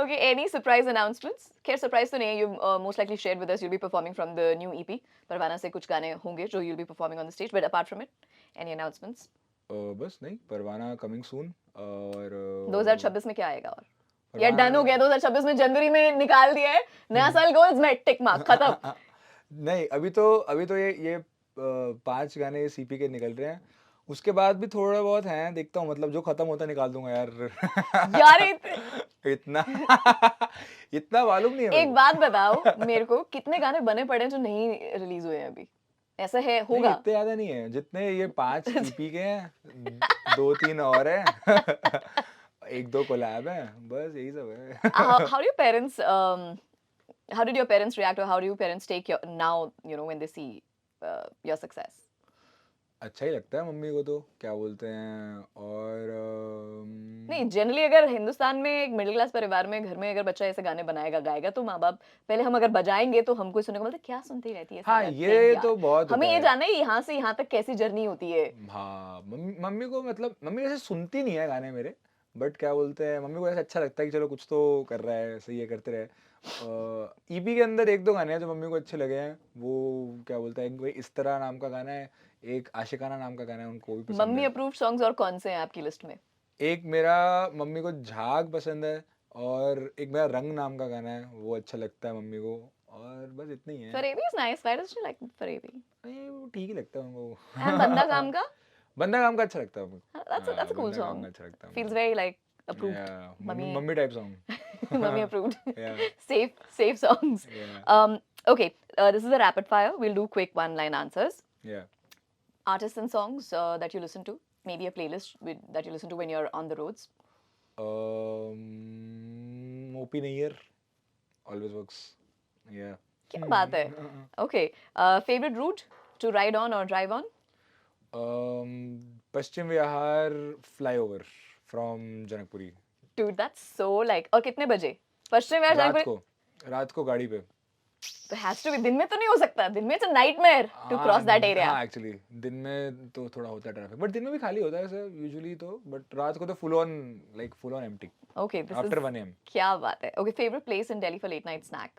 Okay, any surprise announcements? खैर surprise तो नहीं है, you most likely shared with us you'll be performing from the new EP. परवाना से कुछ गाने होंगे जो you'll be performing on the stage, but apart from it, any announcements? बस नहीं, परवाना कमिंग सून और 2026 में क्या आएगा और? या परवाना- डन हो गया 2026 में, जनवरी में निकाल दिया है, नया साल गोल्स में टिक मार्क खत्म। नहीं अभी तो ये 5 गाने सीपी के निकल रहे हैं, उसके बाद भी थोड़ा बहुत हैं, देखता हूँ, मतलब जो खत्म होता है निकाल दूंगा यार। यार इतना इतना मालूम नहीं है मेरे एक को। बात बताओ मेरे को, कितने गाने बने पड़े हैं जो नहीं रिलीज हुए हैं अभी? ऐसा है नहीं, होगा? इतने ज्यादा नहीं है जितने ये 5 सीपी के हैं, 2-3 और हैं, 1-2 कोलैब हैं, बस यही सब है। How do your parents how did your parents react, or how do your parents take your now, you know, when they see your success? अच्छा ही लगता है मम्मी को तो, क्या बोलते हैं, और नहीं, जनरली अगर हिंदुस्तान में एक मिडिल क्लास परिवार में घर में अगर बच्चा ऐसे गाने बनाएगा गाएगा तो माँ बाप पहले, हम अगर बजाएंगे तो हमको सुनने को मिलता है क्या सुनती रहती है हाँ सारा ये दिन यार। तो बहुत हमें होता ये है। जानना है यहाँ से यहाँ तक कैसी जर्नी होती है। हाँ मम्मी को, मतलब मम्मी वैसे सुनती नहीं है गाने मेरे, बट क्या बोलते हैं, मम्मी को ऐसा अच्छा लगता है कि चलो कुछ तो कर रहा है, सही है, करते रहे। ईपी के अंदर 1-2 गाने हैं जो मम्मी को अच्छे लगे हैं, वो क्या बोलते हैं, कोई इस तरह नाम का गाना है, एक आशिकाना नाम का गाना है, उनको भी पसंद मम्मी है। अप्रूव्ड सॉन्ग्स और कौन से हैं आपकी लिस्ट में? एक मेरा मम्मी को झाग पसंद है, और एक मेरा रंग नाम का गाना है, वो अच्छा लगता है मम्मी को, और बस इतना ही है। Farebi is nice, why does she like Farebi? नहीं, वो ठीक ही लगता है उनको। एंड बंदा काम का? बंदा काम का अच्छा लगता है उनको। That's a cool बंदा काम song. का अच्छा लगता है Feels उनको। very like approved. Yeah, Mummy- mummy type song. Mummy approved. Yeah. Safe songs. Yeah. Okay, this is a rapid fire. We'll do quick one-line answers. Yeah. Artists and songs that you listen to. Maybe a playlist that you listen to when you're on the roads. OP Nayyar always works. Yeah. क्या बात है? Okay. Favorite route to ride on or drive on? Paschim Vihar flyover from Janakpuri. Dude, that's so like. और कितने बजे? पश्चिम विहार रात को गाड़ी पे। तो has to be, दिन में तो नहीं हो सकता, दिन में it's a nightmare to cross that area. हाँ एक्चुअली दिन में तो थोड़ा होता है ट्रैफिक, बट दिन में भी खाली होता है ऐसे यूजुअली तो, बट रात को तो full on empty Okay, this after is 1 AM। क्या बात है? Okay, favorite place in Delhi for late night snack?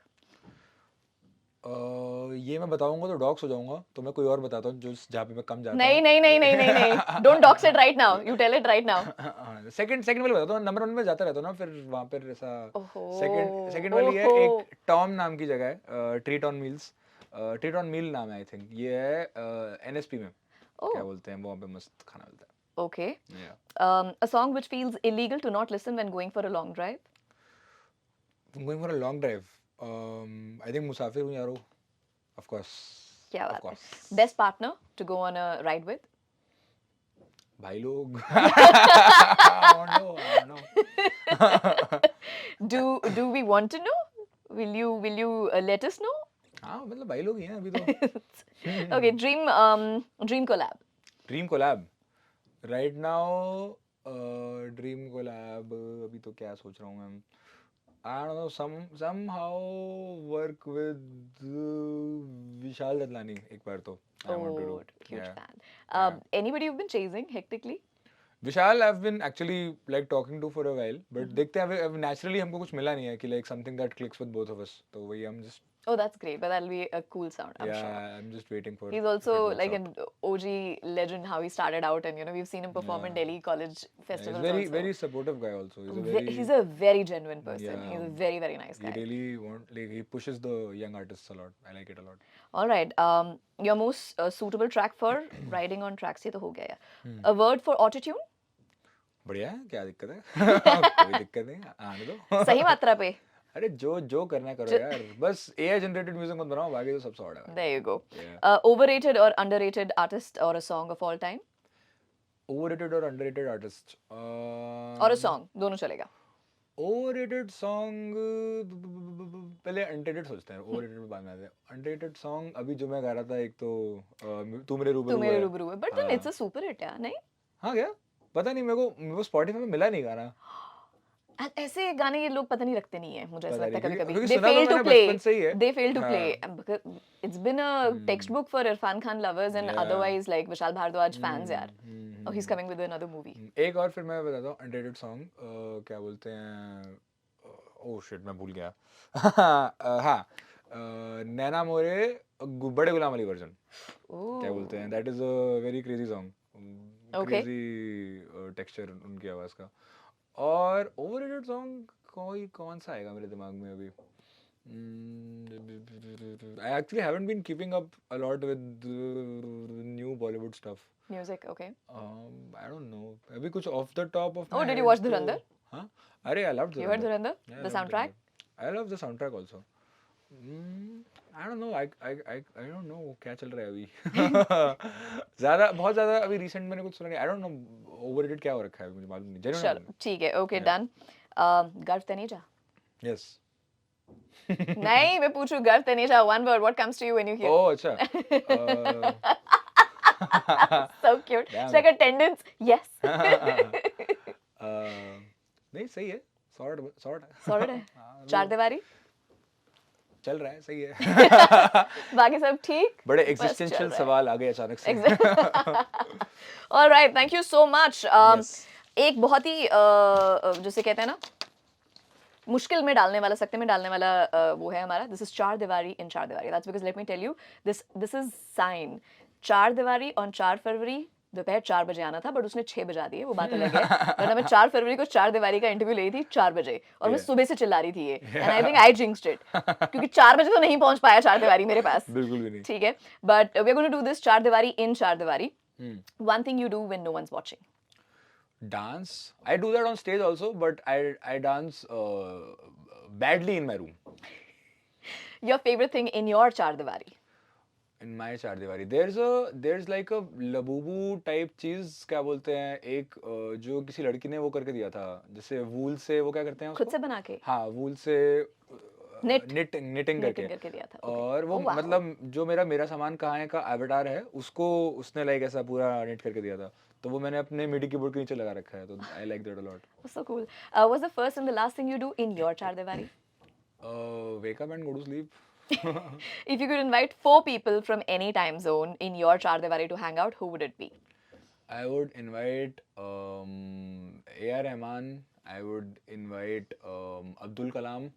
ये मैं बताऊंगा तो डॉक्स हो जाऊंगा, तो मैं कोई और बताता हूँ जो जहाँ पे मैं कम जाता नहीं नहीं नहीं नहीं नहीं नहीं, don't dox it right now. You tell it right now. हूँ। सेकंड वाले बताता हूँ, नंबर 1 में जाता रहता हूँ ना, फिर वहाँ पर ऐसा ओहो, सेकंड वाली है, ओहो। एक टॉम नाम की जगह है, treat on meals, treat on meal नाम है आई थिंक, ये है NSP में, Oh, क्या बोलते हैं, वहाँ पे मस्त खाना मिलता है। okay. Yeah. A song which feels illegal to not listen when going for a long drive? Going for a long drive, I think मुसाफिर हूँ यारो, of course. क्या of बात है? course. Best partner to go on a ride with? भाई लोग। I don't know. Do we want to know? Will you let us know? हाँ मतलब भाई लोग ही हैं अभी तो। Okay, dream collab. Dream collab right now, dream collab अभी तो क्या सोच रहा हूँ मैं, I don't know, somehow work with Vishal Dadlani एक बार तो I want to Oh, do. huge Yeah. fan. Anybody you've been chasing hectically? Vishal I've been actually like talking to for a while, but देखते हैं अभी naturally हमको कुछ मिला नहीं है कि like something that clicks with both of us, तो वही हम just Oh, that's great. But that'll be a cool sound, I'm yeah sure. I'm just waiting for He's if also it works like out. an OG legend, how he started out, and you know we've seen him perform in Yeah. Delhi college Yeah, festivals. he's very also. very supportive guy also. He's a Ve- very he's a very genuine person. Yeah. He's a very very nice he guy. really he pushes the young artists a lot. I like it a lot. All right. Your most suitable track for riding on tracks, ये तो हो गया यार. A word for autotune? बढ़िया है, क्या दिक्कत है? कोई दिक्कत नहीं, आने दो। सही मात्रा पे. अरे जो करना है करो यार, बस AI जनरेटेड म्यूजिक मत बनाओ, बाकी तो सब सॉर्ट है। There you go. Yeah. Overrated or underrated artist or a song of all time? Overrated or underrated artist? Or a song, दोनों चलेगा. ओवररेटेड सॉन्ग पहले अनरेटेड सोचते हैं, ओवररेटेड बाद में आते हैं। अनरेटेड सॉन्ग अभी जो मैं गा रहा था, एक तो तू मेरे तू रूबरू मेरे है। रूबरू है, बट देन हाँ। इट्स अ सुपर हिट यार, नहीं? हाँ क्या पता नहीं, मेरे को स्पॉटिफाई पे मिला नहीं गाना, ऐसे गाने ये लोग पता नहीं रखते नहीं है, मुझे ऐसा पता लगता है नहीं, कभी क्योंकि कभी। सुना तो मैंने बचपन से ही है। They fail to हाँ। play. It's been a textbook for Irfan Khan lovers and Yeah. otherwise like Vishal Bhardwaj fans यार. Oh, he's hmm. coming with another movie. एक और फिर मैं बताता हूँ अनरेटेड सॉन्ग, क्या बोलते हैं, ओह शिट मैं भूल गया। हाँ, नैना मोरे बड़े गुलाम अली वर्जन, क्या बोलते हैं, Ooh. That is a very crazy song, Okay. Crazy texture उनकी आवाज का। और ओवररेटेड सॉन्ग कोई कौन सा आएगा मेरे दिमाग में अभी? I actually haven't been keeping up a lot with new Bollywood stuff. Music, okay. I don't know. अभी कुछ off the top of my Oh, did you head watch तो- Dhurandhar? हाँ, अरे I loved You heard Dhurandhar. Dhurandhar? Yeah, I The loved soundtrack? Dhurandhar. I love the soundtrack also. I don't know. I don't know क्या चल रहा है अभी। बहुत ज़्यादा अभी recent मैंने कुछ सुना नहीं। I don't know overrated क्या हो रखा है, मुझे मालूम नहीं। Genuine चलो, मालूम ठीक है, okay, Yeah. done. गर्व तनेजा? नहीं। Yes. नहीं, मैं पूछूं गर्व Taneja, one word, what comes to you when you hear? Oh अच्छा। So cute. Damn. It's like attendance, yes. नहीं सही है, सॉर्ट सॉर्ट Sorted है? हाँ, चार दीवारी? चल रहा है, सही है। बाकी सब ठीक? बड़े बस चल एग्जिस्टेंशियल रहा है। सवाल आ गए अचानक से। All right, thank you so much. Yes. एक बहुत ही जिसे कहते हैं ना मुश्किल में डालने वाला, सकते में डालने वाला वो है हमारा, दिस इज चार दीवारी इन चार दीवारी। That's because let me tell you this is sign. चार दीवारी ऑन 4 फरवरी दोपहर 4 बजे आना था, बट उसने 6 बजा दिए, वो बात अलग है। वरना मैं 4 फरवरी को चार दीवारी का इंटरव्यू ली थी 4 बजे, और मैं Yeah. सुबह से चिल्ला रही थी ये, and I think I jinxed it, क्योंकि 4 बजे तो नहीं पहुंच पाया चार दीवारी मेरे पास। बिल्कुल भी नहीं। ठीक है, but we are going to do this चार दीवारी इन चार दीवारी। Hmm. One thing you do when no one's watching. Dance. I do that on stage also, but I dance badly in my room. Your favorite thing in your char diwari. In my चार दीवारी there's like a Labubu type चीज, क्या बोलते हैं, एक जो किसी लड़की ने वो करके दिया था, जैसे वूल से वो क्या करते हैं खुद उसको? से बना के? हाँ, वूल से Knitting निटिंग करके करके दिया था। Okay. और वो Oh, wow. मतलब जो मेरा सामान कहाँ है का एवटार है, उसको उसने लाइक ऐसा पूरा निट करके दिया था, तो वो मैंने अपने मिडी कीबोर्ड के नीचे लगा रखा है, तो I like that a lot. So cool. What's the first and the last thing you do in your char diwari? Wake up and go to sleep. If you could invite 4 people from any time zone in your char diwari to hang out, who would it be? I would invite A.R. Rahman. I would invite Abdul Kalam.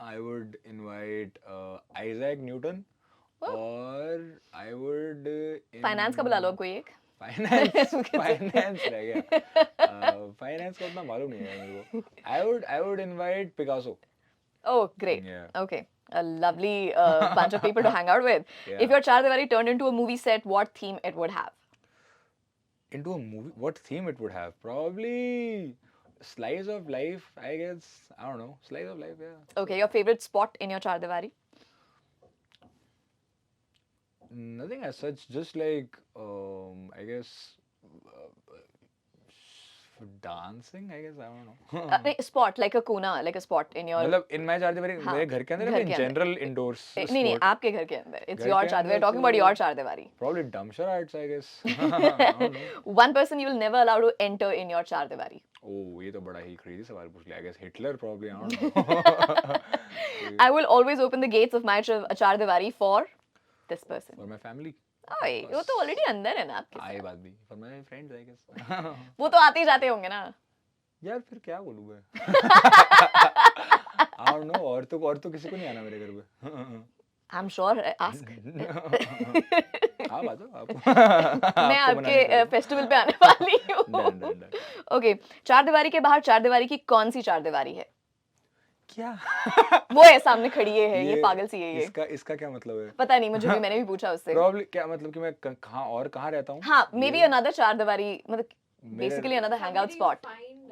I would invite Isaac Newton. और I would Finance का बुला लो अब कोई एक। Finance रह गया। Finance का उतना मालूम नहीं है मेरे को। I would invite Picasso. Oh, great. Yeah. Okay. A lovely bunch of people to hang out with. Yeah. If your char diwari turned into a movie set, what theme it would have? Into a movie, what theme it would have? Probably slice of life, I guess. I don't know, slice of life, yeah. Okay, your favorite spot in your char diwari? Nothing as such, just like I guess dancing, I guess, I don't know. नहीं, spot like a कोना, like a spot in your मतलब in my चार दीवारी, हाँ, मेरे घर के अंदर, घर in के अंदर। general indoors नहीं sport. आपके घर के अंदर, it's घर your के char, we're अंदर talking about तो- your char diwari. Probably dumpster arts, I guess. I don't know. One person you will never allow to enter in your char diwari. Oh, ये तो बड़ा ही crazy सवाल पूछ लिया. I guess Hitler probably, I don't know. I will always open the gates of my char diwari for this person. For my family. ओए, वो तो already अंदर है ना आपके आई साथ। बात भी. For my friends, I guess. वो तो आते ही जाते होंगे ना। यार फिर क्या बोलूँ मैं? I don't know, और तो किसी को नहीं आना मेरे घर पे. I'm sure, ask. आप आ जाओ आप. मैं आपको बनाने आपके का. फेस्टिवल पे आने वाली Done, हूँ। done, done. ओके, चार दीवारी के बाहर चार दीवारी की कौन सी चार दीवारी है? क्या? वो है सामने खड़ी है ये पागल सी है ये। इसका क्या मतलब है? पता नहीं मुझे भी, मैंने भी पूछा उससे। Probably क्या मतलब कि मैं कहाँ रहता हूँ? हाँ, मे बी अनदर चार दीवारी, मतलब मेरे- basically another hangout spot. Find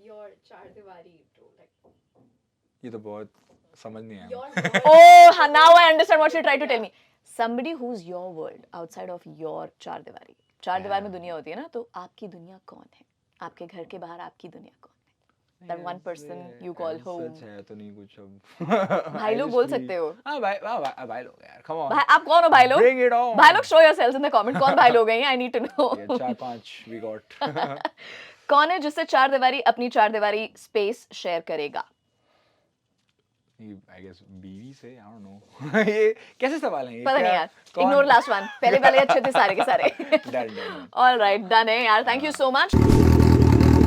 your char diwari to like ये तो बहुत समझ नहीं आया. your Oh, now I understand what you tried to tell me. Somebody who's your world outside of your चार दीवारी. चार दीवार में दुनिया होती है ना, तो आपकी दुनिया कौन है? आपके घर के बाहर आपकी दुनिया कौन है? that one person you call home. सच है तो नहीं कुछ अब भाई लोग बोल सकते हो। हाँ भाई लोग यार come on भाई आप कौन हो भाई लोग? bring it on भाई लोग show yourselves in the comment. कौन भाई लोग हैं? I need to know. Yeah, 4-5 we got कौन है जिससे चार दीवारी अपनी चार दीवारी स्पेस शेयर करेगा? I guess बीवी से I don't know ये कैसे सवाल हैं ये पता नहीं क्या- यार. कौन- Ignore last one. पहले वाले अच्छे थे सारे के सारे. Done. All right, done है यार. Thank you so much.